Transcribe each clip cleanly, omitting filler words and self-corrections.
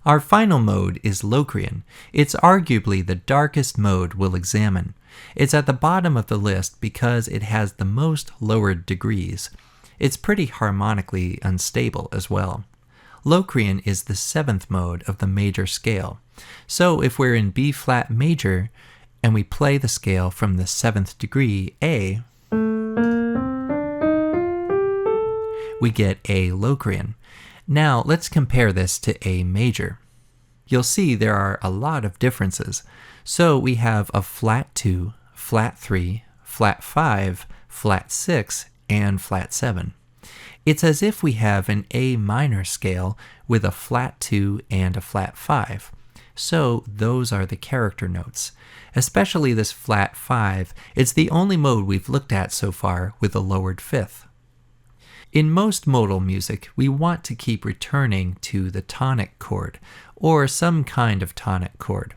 Our final mode is Locrian. It's arguably the darkest mode we'll examine. It's at the bottom of the list because it has the most lowered degrees. It's pretty harmonically unstable as well. Locrian is the 7th mode of the major scale. So if we're in B flat major and we play the scale from the 7th degree A, we get A Locrian. Now let's compare this to A major. You'll see there are a lot of differences. So we have a flat 2, flat 3, flat 5, flat 6, and flat 7. It's as if we have an A minor scale with a flat 2 and a flat 5. So those are the character notes. Especially this flat 5, it's the only mode we've looked at so far with a lowered 5th. In most modal music, we want to keep returning to the tonic chord, or some kind of tonic chord.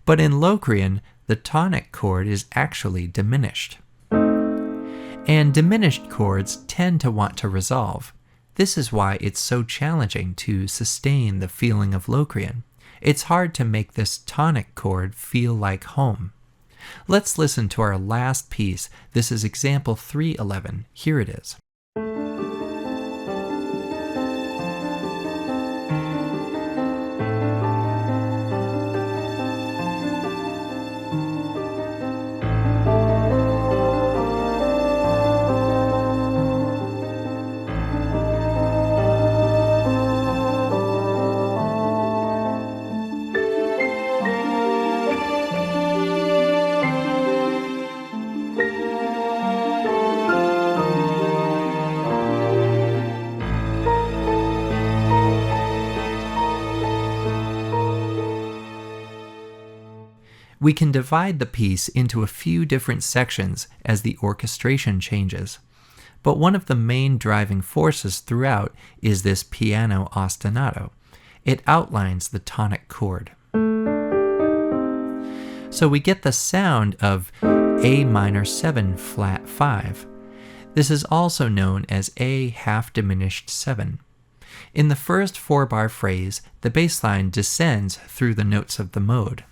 But in Locrian, the tonic chord is actually diminished. And diminished chords tend to want to resolve. This is why it's so challenging to sustain the feeling of Locrian. It's hard to make this tonic chord feel like home. Let's listen to our last piece. This is example 311. Here it is. We can divide the piece into a few different sections as the orchestration changes. But one of the main driving forces throughout is this piano ostinato. It outlines the tonic chord. So we get the sound of A minor 7 flat 5. This is also known as A half diminished 7. In the first 4-bar phrase, the bass line descends through the notes of the mode.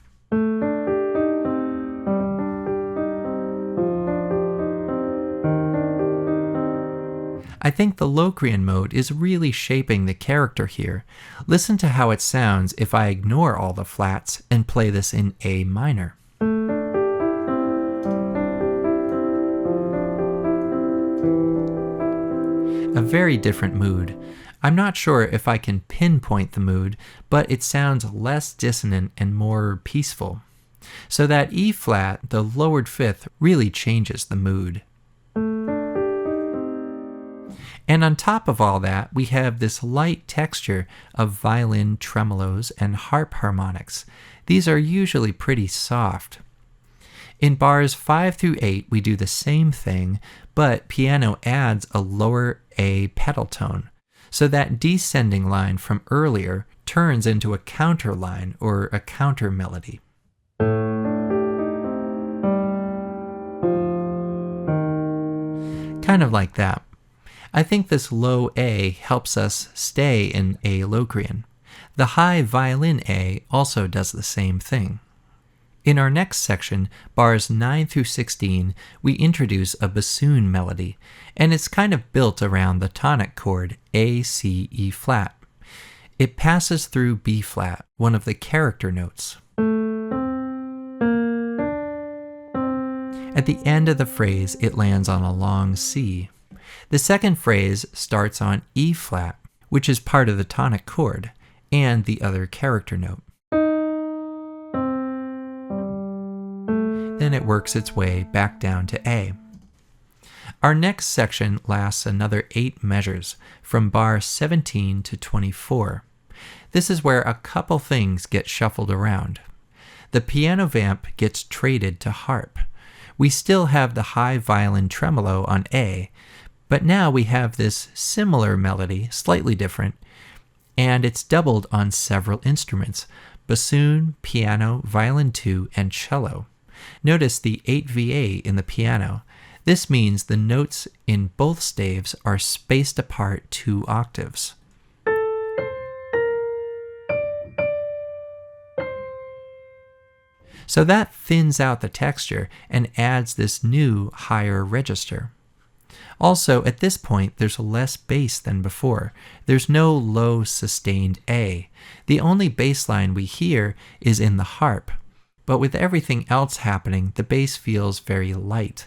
I think the Locrian mode is really shaping the character here. Listen to how it sounds if I ignore all the flats and play this in A minor. A very different mood. I'm not sure if I can pinpoint the mood, but it sounds less dissonant and more peaceful. So that E flat, the lowered 5th, really changes the mood. And on top of all that, we have this light texture of violin tremolos and harp harmonics. These are usually pretty soft. In bars 5 through 8, we do the same thing, but piano adds a lower A pedal tone. So that descending line from earlier turns into a counter line or a counter melody. Kind of like that. I think this low A helps us stay in A Locrian. The high violin A also does the same thing. In our next section, bars 9 through 16, we introduce a bassoon melody, and it's kind of built around the tonic chord A, C, E flat. It passes through B flat, one of the character notes. At the end of the phrase, it lands on a long C. The second phrase starts on E flat, which is part of the tonic chord, and the other character note. Then it works its way back down to A. Our next section lasts another 8 measures, from bar 17 to 24. This is where a couple things get shuffled around. The piano vamp gets traded to harp. We still have the high violin tremolo on A, but now we have this similar melody, slightly different, and it's doubled on several instruments: bassoon, piano, violin 2, and cello. Notice the 8VA in the piano. This means the notes in both staves are spaced apart 2 octaves. So that thins out the texture and adds this new higher register. Also, at this point, there's less bass than before. There's no low sustained A. The only bass line we hear is in the harp. But with everything else happening, the bass feels very light.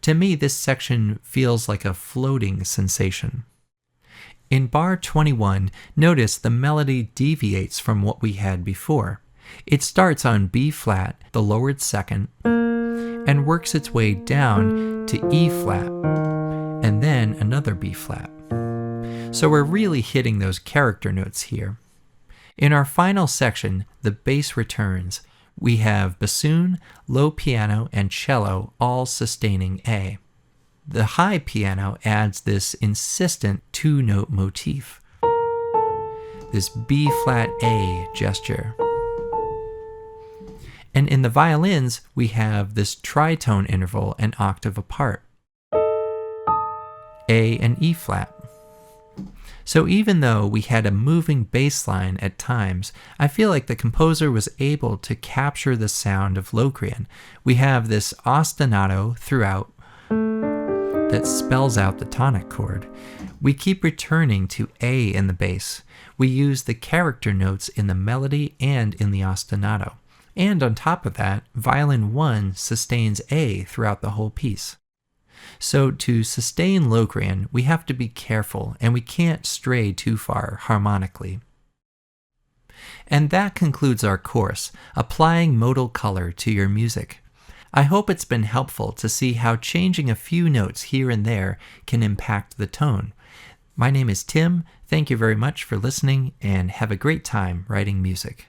To me, this section feels like a floating sensation. In bar 21, notice the melody deviates from what we had before. It starts on B flat, the lowered second, and works its way down to E flat, and then another B flat. So we're really hitting those character notes here. In our final section, the bass returns. We have bassoon, low piano, and cello all sustaining A. The high piano adds this insistent two-note motif, this B flat A gesture. And in the violins, we have this tritone interval an octave apart, A and E flat. So even though we had a moving bass line at times, I feel like the composer was able to capture the sound of Locrian. We have this ostinato throughout that spells out the tonic chord. We keep returning to A in the bass. We use the character notes in the melody and in the ostinato. And on top of that, violin 1 sustains A throughout the whole piece. So to sustain Locrian, we have to be careful, and we can't stray too far harmonically. And that concludes our course, applying modal color to your music. I hope it's been helpful to see how changing a few notes here and there can impact the tone. My name is Tim. Thank you very much for listening, and have a great time writing music.